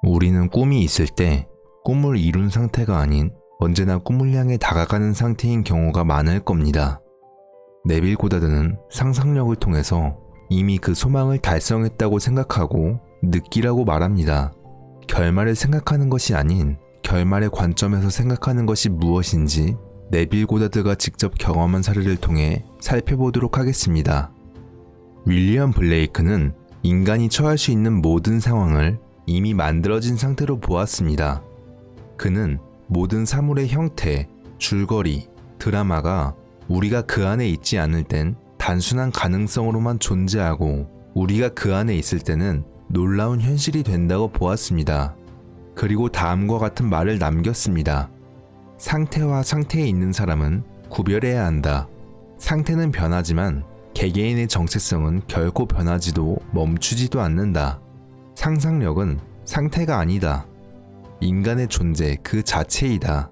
우리는 꿈이 있을 때 꿈을 이룬 상태가 아닌 언제나 꿈을 향해 다가가는 상태인 경우가 많을 겁니다. 네빌 고다드는 상상력을 통해서 이미 그 소망을 달성했다고 생각하고 느끼라고 말합니다. 결말을 생각하는 것이 아닌 결말의 관점에서 생각하는 것이 무엇인지 네빌 고다드가 직접 경험한 사례를 통해 살펴보도록 하겠습니다. 윌리엄 블레이크는 인간이 처할 수 있는 모든 상황을 이미 만들어진 상태로 보았습니다. 그는 모든 사물의 형태, 줄거리, 드라마가 우리가 그 안에 있지 않을 땐 단순한 가능성으로만 존재하고 우리가 그 안에 있을 때는 놀라운 현실이 된다고 보았습니다. 그리고 다음과 같은 말을 남겼습니다. 상태와 상태에 있는 사람은 구별해야 한다. 상태는 변하지만 개개인의 정체성은 결코 변하지도 멈추지도 않는다. 상상력은 상태가 아니다. 인간의 존재 그 자체이다.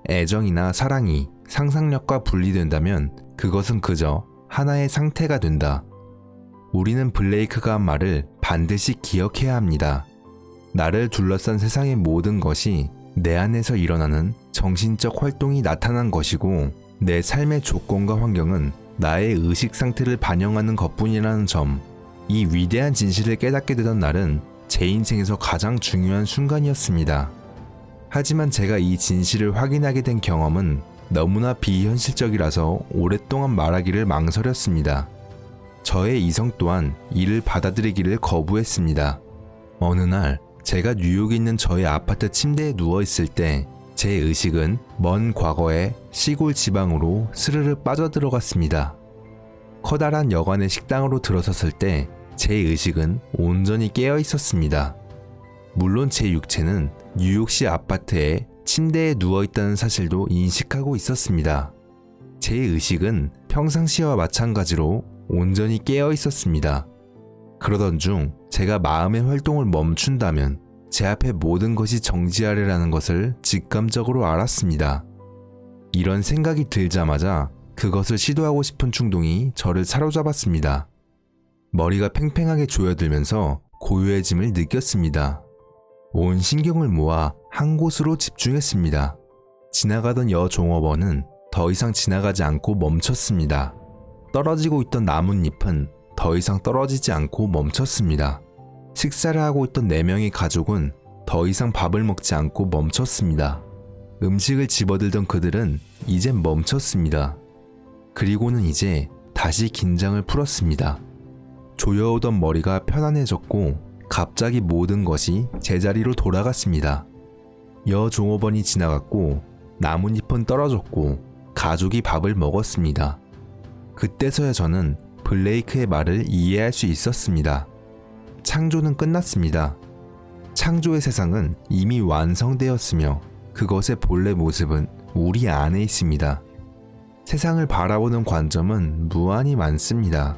애정이나 사랑이 상상력과 분리된다면 그것은 그저 하나의 상태가 된다. 우리는 블레이크가 한 말을 반드시 기억해야 합니다. 나를 둘러싼 세상의 모든 것이 내 안에서 일어나는 정신적 활동이 나타난 것이고 내 삶의 조건과 환경은 나의 의식 상태를 반영하는 것뿐이라는 점. 이 위대한 진실을 깨닫게 되던 날은 제 인생에서 가장 중요한 순간이었습니다. 하지만 제가 이 진실을 확인하게 된 경험은 너무나 비현실적이라서 오랫동안 말하기를 망설였습니다. 저의 이성 또한 이를 받아들이기를 거부했습니다. 어느 날 제가 뉴욕에 있는 저의 아파트 침대에 누워있을 때 제 의식은 먼 과거의 시골 지방으로 스르르 빠져들어갔습니다. 커다란 여관의 식당으로 들어섰을 때 제 의식은 온전히 깨어 있었습니다. 물론 제 육체는 뉴욕시 아파트의 침대에 누워있다는 사실도 인식하고 있었습니다. 제 의식은 평상시와 마찬가지로 온전히 깨어 있었습니다. 그러던 중 제가 마음의 활동을 멈춘다면 제 앞에 모든 것이 정지하리라는 것을 직감적으로 알았습니다. 이런 생각이 들자마자 그것을 시도하고 싶은 충동이 저를 사로잡았습니다. 머리가 팽팽하게 조여들면서 고요해짐을 느꼈습니다. 온 신경을 모아 한 곳으로 집중했습니다. 지나가던 여종업원은 더 이상 지나가지 않고 멈췄습니다. 떨어지고 있던 나뭇잎은 더 이상 떨어지지 않고 멈췄습니다. 식사를 하고 있던 4명의 가족은 더 이상 밥을 먹지 않고 멈췄습니다. 음식을 집어들던 그들은 이젠 멈췄습니다. 그리고는 이제 다시 긴장을 풀었습니다. 조여오던 머리가 편안해졌고 갑자기 모든 것이 제자리로 돌아갔습니다. 여종업원이 지나갔고 나뭇잎은 떨어졌고 가족이 밥을 먹었습니다. 그때서야 저는 블레이크의 말을 이해할 수 있었습니다. 창조는 끝났습니다. 창조의 세상은 이미 완성되었으며 그것의 본래 모습은 우리 안에 있습니다. 세상을 바라보는 관점은 무한히 많습니다.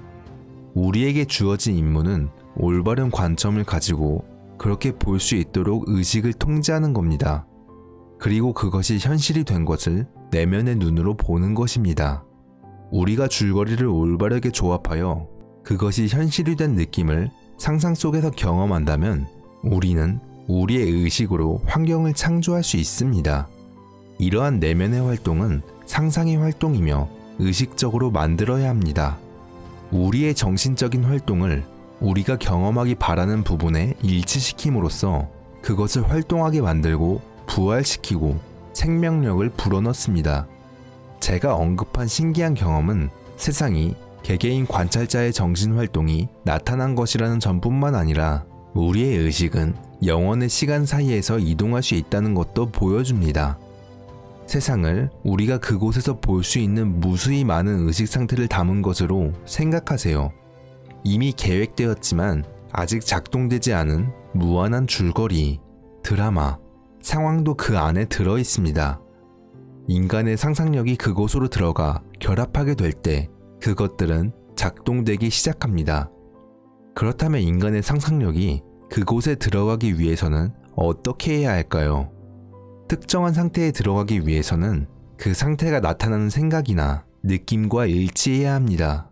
우리에게 주어진 임무는 올바른 관점을 가지고 그렇게 볼 수 있도록 의식을 통제하는 겁니다. 그리고 그것이 현실이 된 것을 내면의 눈으로 보는 것입니다. 우리가 줄거리를 올바르게 조합하여 그것이 현실이 된 느낌을 상상 속에서 경험한다면 우리는 우리의 의식으로 환경을 창조할 수 있습니다. 이러한 내면의 활동은 상상의 활동이며 의식적으로 만들어야 합니다. 우리의 정신적인 활동을 우리가 경험하기 바라는 부분에 일치시킴으로써 그것을 활동하게 만들고 부활시키고 생명력을 불어넣습니다. 제가 언급한 신기한 경험은 세상이 개개인 관찰자의 정신활동이 나타난 것이라는 점뿐만 아니라 우리의 의식은 영원의 시간 사이에서 이동할 수 있다는 것도 보여줍니다. 세상을 우리가 그곳에서 볼 수 있는 무수히 많은 의식 상태를 담은 것으로 생각하세요. 이미 계획되었지만 아직 작동되지 않은 무한한 줄거리, 드라마, 상황도 그 안에 들어 있습니다. 인간의 상상력이 그곳으로 들어가 결합하게 될 때 그것들은 작동되기 시작합니다. 그렇다면 인간의 상상력이 그곳에 들어가기 위해서는 어떻게 해야 할까요? 특정한 상태에 들어가기 위해서는 그 상태가 나타나는 생각이나 느낌과 일치해야 합니다.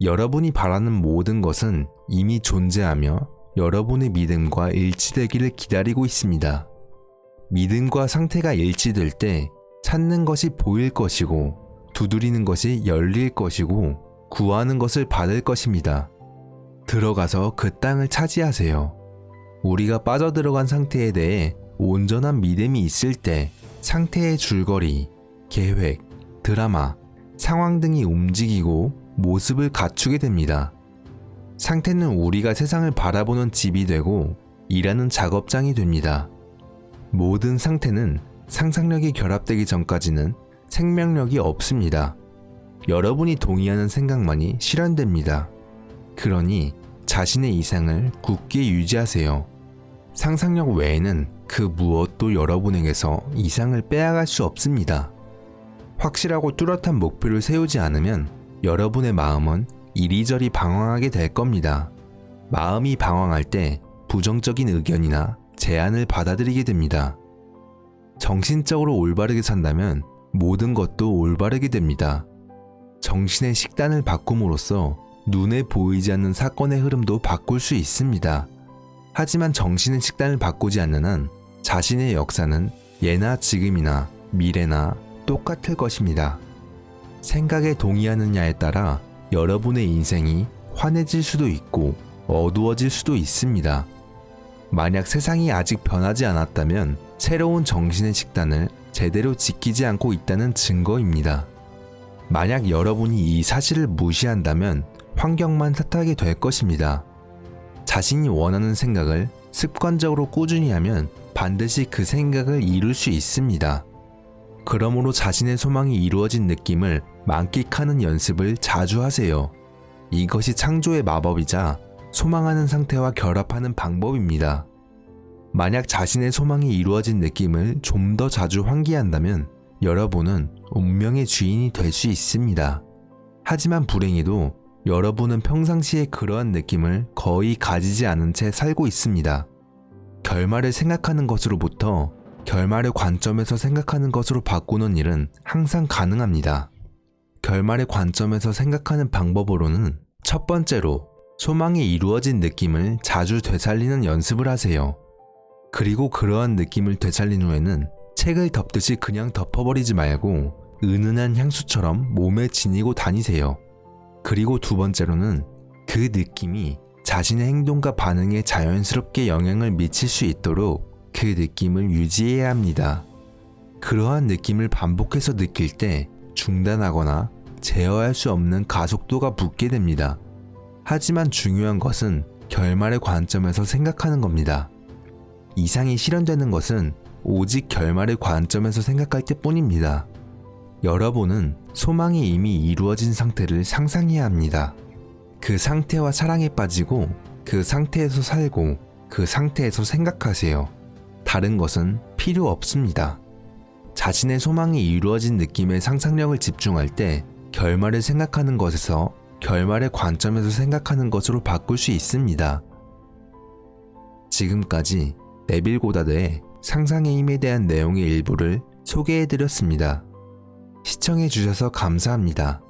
여러분이 바라는 모든 것은 이미 존재하며 여러분의 믿음과 일치되기를 기다리고 있습니다. 믿음과 상태가 일치될 때 찾는 것이 보일 것이고, 두드리는 것이 열릴 것이고, 구하는 것을 받을 것입니다. 들어가서 그 땅을 차지하세요. 우리가 빠져들어간 상태에 대해 온전한 믿음이 있을 때 상태의 줄거리, 계획, 드라마, 상황 등이 움직이고 모습을 갖추게 됩니다. 상태는 우리가 세상을 바라보는 집이 되고 일하는 작업장이 됩니다. 모든 상태는 상상력이 결합되기 전까지는 생명력이 없습니다. 여러분이 동의하는 생각만이 실현됩니다. 그러니 자신의 이상을 굳게 유지하세요. 상상력 외에는 그 무엇도 여러분에게서 이상을 빼앗갈 수 없습니다. 확실하고 뚜렷한 목표를 세우지 않으면 여러분의 마음은 이리저리 방황하게 될 겁니다. 마음이 방황할 때 부정적인 의견이나 제안을 받아들이게 됩니다. 정신적으로 올바르게 산다면 모든 것도 올바르게 됩니다. 정신의 식단을 바꿈으로써 눈에 보이지 않는 사건의 흐름도 바꿀 수 있습니다. 하지만 정신의 식단을 바꾸지 않는 한 자신의 역사는 예나 지금이나 미래나 똑같을 것입니다. 생각에 동의하느냐에 따라 여러분의 인생이 환해질 수도 있고 어두워질 수도 있습니다. 만약 세상이 아직 변하지 않았다면 새로운 정신의 식단을 제대로 지키지 않고 있다는 증거입니다. 만약 여러분이 이 사실을 무시한다면 환경만 탓하게 될 것입니다. 자신이 원하는 생각을 습관적으로 꾸준히 하면 반드시 그 생각을 이룰 수 있습니다. 그러므로 자신의 소망이 이루어진 느낌을 만끽하는 연습을 자주 하세요. 이것이 창조의 마법이자 소망하는 상태와 결합하는 방법입니다. 만약 자신의 소망이 이루어진 느낌을 좀 더 자주 환기한다면 여러분은 운명의 주인이 될 수 있습니다. 하지만 불행히도 여러분은 평상시에 그러한 느낌을 거의 가지지 않은 채 살고 있습니다. 결말을 생각하는 것으로부터 결말의 관점에서 생각하는 것으로 바꾸는 일은 항상 가능합니다. 결말의 관점에서 생각하는 방법으로는 첫 번째로 소망이 이루어진 느낌을 자주 되살리는 연습을 하세요. 그리고 그러한 느낌을 되살린 후에는 책을 덮듯이 그냥 덮어버리지 말고 은은한 향수처럼 몸에 지니고 다니세요. 그리고 두 번째로는 그 느낌이 자신의 행동과 반응에 자연스럽게 영향을 미칠 수 있도록 그 느낌을 유지해야 합니다. 그러한 느낌을 반복해서 느낄 때 중단하거나 제어할 수 없는 가속도가 붙게 됩니다. 하지만 중요한 것은 결말의 관점에서 생각하는 겁니다. 이상이 실현되는 것은 오직 결말의 관점에서 생각할 때뿐입니다. 여러분은 소망이 이미 이루어진 상태를 상상해야 합니다. 그 상태와 사랑에 빠지고 그 상태에서 살고 그 상태에서 생각하세요. 다른 것은 필요 없습니다. 자신의 소망이 이루어진 느낌의 상상력을 집중할 때 결말을 생각하는 것에서 결말의 관점에서 생각하는 것으로 바꿀 수 있습니다. 지금까지 네빌 고다드의 상상의 힘에 대한 내용의 일부를 소개해드렸습니다. 시청해주셔서 감사합니다.